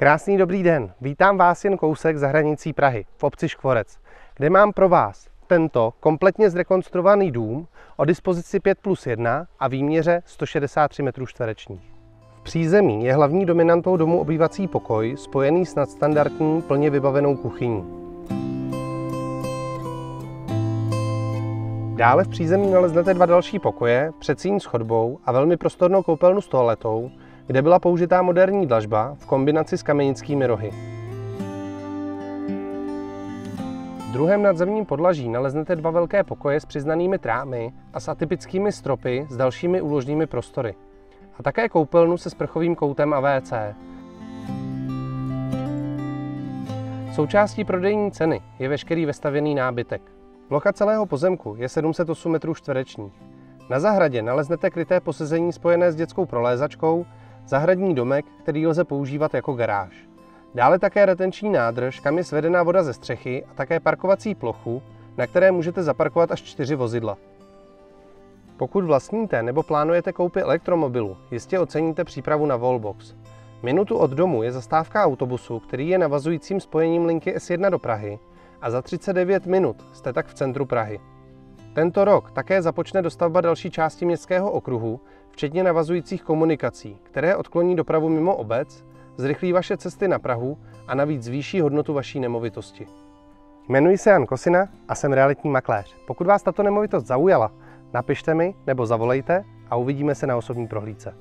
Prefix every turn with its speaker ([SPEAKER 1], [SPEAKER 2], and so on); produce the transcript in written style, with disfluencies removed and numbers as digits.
[SPEAKER 1] Krásný dobrý den, vítám vás jen kousek za hranicí Prahy, v obci Škvorec, kde mám pro vás tento kompletně zrekonstruovaný dům o dispozici 5+1 a výměře 163 m². V přízemí je hlavní dominantou domu obývací pokoj spojený s nadstandardní plně vybavenou kuchyní. Dále v přízemí naleznete dva další pokoje, předsíň s chodbou a velmi prostornou koupelnu s toaletou, kde byla použitá moderní dlažba v kombinaci s kamenickými rohy. V druhém nadzemním podlaží naleznete dva velké pokoje s přiznanými trámy a s atypickými stropy s dalšími úložnými prostory. A také koupelnu se sprchovým koutem a WC. Součástí prodejní ceny je veškerý vestavěný nábytek. Plocha celého pozemku je 708 m². Na zahradě naleznete kryté posezení spojené s dětskou prolézačkou, zahradní domek, který lze používat jako garáž. Dále také retenční nádrž, kam je svedená voda ze střechy a také parkovací plochu, na které můžete zaparkovat až 4 vozidla. Pokud vlastníte nebo plánujete koupi elektromobilu, jistě oceníte přípravu na Wallbox. Minutu od domu je zastávka autobusu, který je navazujícím spojením linky S1 do Prahy a za 39 minut jste tak v centru Prahy. Tento rok také započne dostavba další části městského okruhu, včetně navazujících komunikací, které odkloní dopravu mimo obec, zrychlí vaše cesty na Prahu a navíc zvýší hodnotu vaší nemovitosti. Jmenuji se Jan Kosina a jsem realitní makléř. Pokud vás tato nemovitost zaujala, napište mi nebo zavolejte a uvidíme se na osobní prohlídce.